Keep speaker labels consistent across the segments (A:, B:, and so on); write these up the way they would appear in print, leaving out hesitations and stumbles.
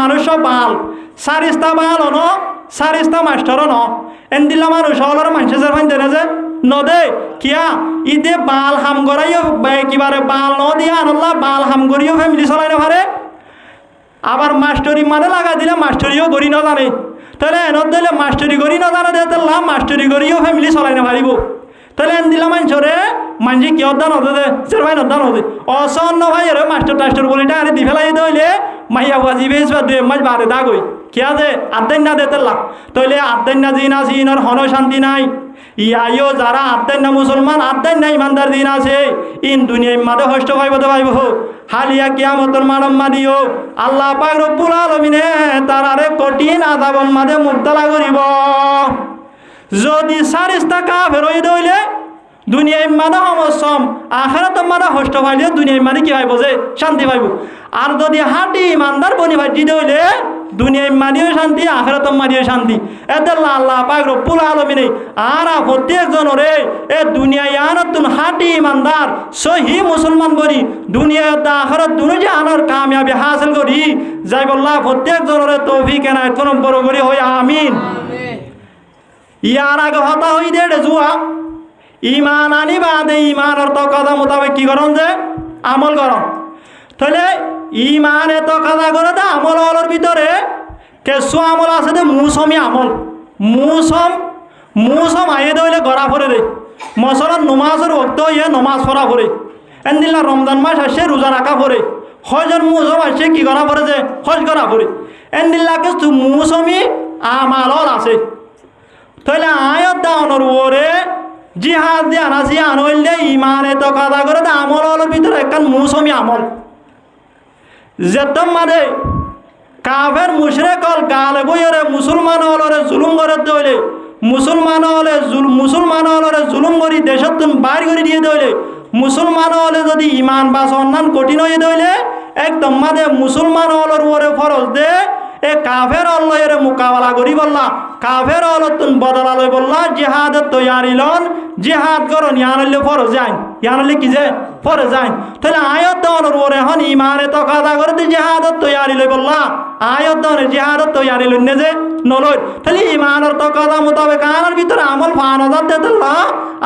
A: মানুষ বাল সারিস্তা বাল ন সারিস্তা মাস্টার ন এন্দিলা মানুষ হলর মানুষের ফাইন দেনে যে নদে কিয়া ইদে বাল হাম গড়াইও কিবারে বাল ন দিয়া আনল্লা বাল হাম গড়িও ফ্যামিলি চলাই না পারে আবার মাস্টারি মানে লাগা দিলে মাস্টারিও গড়ি না জানে তাহলে এনত দিলে মাস্টারি গড়ি না জানা দিয়ে তাহলে মাস্টারি গড়িও ফ্যামিলি চলাই না পারিব তাহলে এন দিলা মানুষরে মানুষ কি অদ্দান হতে দে সের ভাই অদ্দান হতে অসন্ন ভাই রে মাস্টার টাস্টার বলিটা আরে দি ফেলাই দইলে মাইয়া বাজি বেশ বা দুই মাস বারে দাগই কি আছে আদান না দেতে লাগ তাহলে আদান না দিন আছে ইনর হন শান্তি নাই ইয়াইও যারা আদান না মুসলমান আদান না ইমানদার দিন আছে ইন দুনিয়ায় মাদে কষ্ট পাইব তো পাইব হালিয়া কিয়ামতের মানব মাদিও আল্লাহ পাক রব্বুল আলামিনে তারারে কঠিন আযাবন মাদে মুক্তলা করিব যদি সারিস্তা কাফের হই দইলে দুনিয়ায় মাদা সমসম আখিরাত মাদা কষ্ট পাইলে দুনিয়ায় মানে কি পাইব যে শান্তি পাইব আর যদি হাঁটি ইমানদার বনি ভাই দইলে দুনিয়ায় মানিও শান্তি আখিরাত মানিও শান্তি এতে আল্লাহ পাক রব্বুল আলামিন আর প্রত্যেকজনরে এ দুনিয়ায় আনতুন হাঁটি ইমানদার সহি মুসলমান বনি দুনিয়াত আখিরাত দুনো জাহানের কামিয়াবি হাসিল করি যাই বল্লাহ প্রত্যেকজনরে তৌফিক এনায়েত করুন বড় করি হই আমিন ইয়ার আগে হতা হই দে জুয়া ইমান আনি বাদে ইমানের তো কথা মোতাবেক কি করন যে আমল করন তাহলে ইমান এত কথা করে দে আমল হলোর ভিতরে কেসু আমল আছে দে মৌসুমি আমল মৌসুম আইয়ে দইলে গড়া পড়ে দে মসলার নমাজের ভক্ত ইয়ে নমাজ পড়া পড়ে এনদিল্লা রমজান মাস আসে রোজা রাখা পড়ে হজের মৌসুম আসে কি করা পড়ে যে হজ করা পড়ে এনদিল্লা কিছু মৌসুমি আমাল আছে তাহলে আয়ত দাওয়ানোর ওরে জিহাদ দিয়ে আনাসি আনইলে ইমানে তো কথা করে দে আমল হলোর ভিতরে একখান মৌসুমি আমল যেতম মানে কাফের মুশরিক হল গালে বইরে মুসলমান হলরে জুলুম করে দইলে মুসলমান হলরে জুলুম করি দেশত বাইর করে দিয়ে দইলে মুসলমান হলে যদি ইমান বা সম্মান কঠিন হয়ে দইলে একদম মানে মুসলমান হলর ওরে ফরজ দে এ কাফের অল্লাহের মোকাবেলা করি বললা কাফের অলতুন বদলা লই বললা জিহাদের তৈয়ারি লন জিহাদ করন ইয়ানলে ফরজ যাইন ইয়ানলে কি যে ফরজ যাইন তাহলে আয়াত দনের ওরে হন ইমানে তো কথা করে জিহাদের তৈয়ারি লই বললা আয়াত দনের জিহাদের তৈয়ারি লই নে যে নলই তাহলে ইমানের তো কথা মোতাবেক আনার ভিতরে আমল ফান হাজার দেতল্লা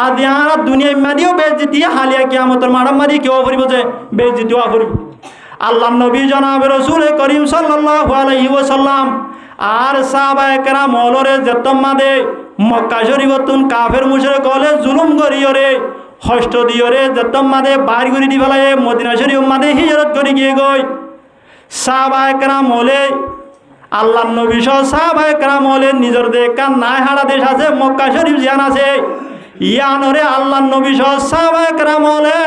A: আর দিয়ার দুনিয়া মাদিও বেজ্জতি হালিয়া কিয়ামতের মারাম মারি কেউ করিব যে বেজ্জতি ওয়া করিব আল্লাহ নবী জনাব রাসূল করিম সাল্লাল্লাহু আলাইহি ওয়াসাল্লাম আর সাহাবায়ে কেরাম হলরে যেতমাদে মক্কা শরীফতুন কাফের মুশরিক হলে জুলুম করিয়রে হষ্ট দিয়রে যেতমাদে বাইর করে দি ফেলায় মদিনা শরীফ মাদে হিজরত করে গিয়ে গই সাহাবায়ে কেরাম হলে আল্লাহ নবী সহ সাহাবায়ে কেরাম হলে নিজের দেশান নাই হারা দেশ আছে মক্কা শরীফ জিয়ান আছে ইয়ানরে আল্লাহ নবী সহ সাহাবায়ে কেরাম হলে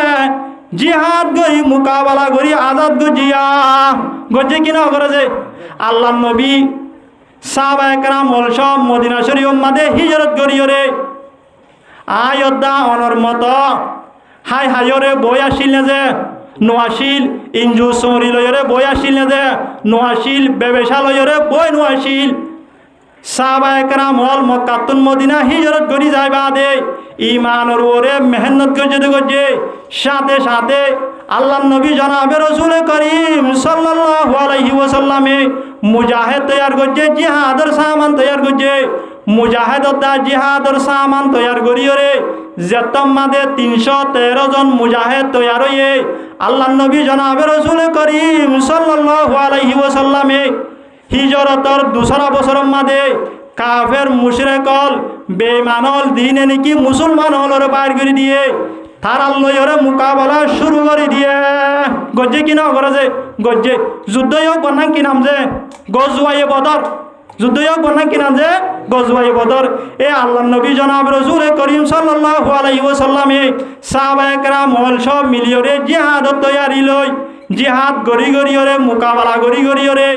A: জিহাদ গরি মোকাবেলা করি আজাদ গজিয়া গজে কিনা করেছে আল্লাহ নবী সাহাবায়ে কেরাম হল সব মদিনা শরীফ মাদে হিজরত করিয়রে আয়োধ্যা অনর মতো হাই হাইরে বই আসিল না যে নোয়াশিল ইঞ্জু সমরি লয়রে বই আসিল না যে নোয়াশিল বেবেশা লয়রে বই নোয়াশিল সাহাবায়ে কেরাম হল মক্কাতুন মদিনা হিজরত করি যায় বাদে ইমানের ওরে মেহনত গজে সাথে সাথে আল্লাহ নবী জনাবে রাসূল করিম সাল্লাল্লাহু আলাইহি ওয়াসাল্লামে মুজাহিদ তৈয়ার করছে জিহাদের সামান তৈয়ার করছে মুজাহিদতা জিহাদের সামান তৈয়ার করিয়রে যেতম মাদে 313 জন মুজাহিদ তৈয়ার হয়ে আল্লাহ নবী জনাবে রাসূল করিম সাল্লাল্লাহু আলাইহি ওয়াসাল্লামে হিজরতর 2 বছর মাদে কাফের মুশরিক হল বেঈমানল দিনে নাকি মুসলমান হলর বাইর করে দিয়ে তারা লয়রে মোকাবেলা শুরু করে দিয়ে গজে কিনা করেছে গজে যুদ্ধ হোক বনাম কি নাম যে গজওয়ায়ে বদর যুদ্ধ হোক বনাম কি নাম যে গজওয়ায়ে বদর এ আল্লাহ নবী জনাব রাসূল করিম সাল্লাল্লাহু আলাইহি ওয়াসাল্লামে সাহাবায়ে কেরাম হল সব মিলিয়রে জিহাদ তৈয়ারি লই জিহাদ গরি গরিয়রে মোকাবেলা গরি গরিয়রে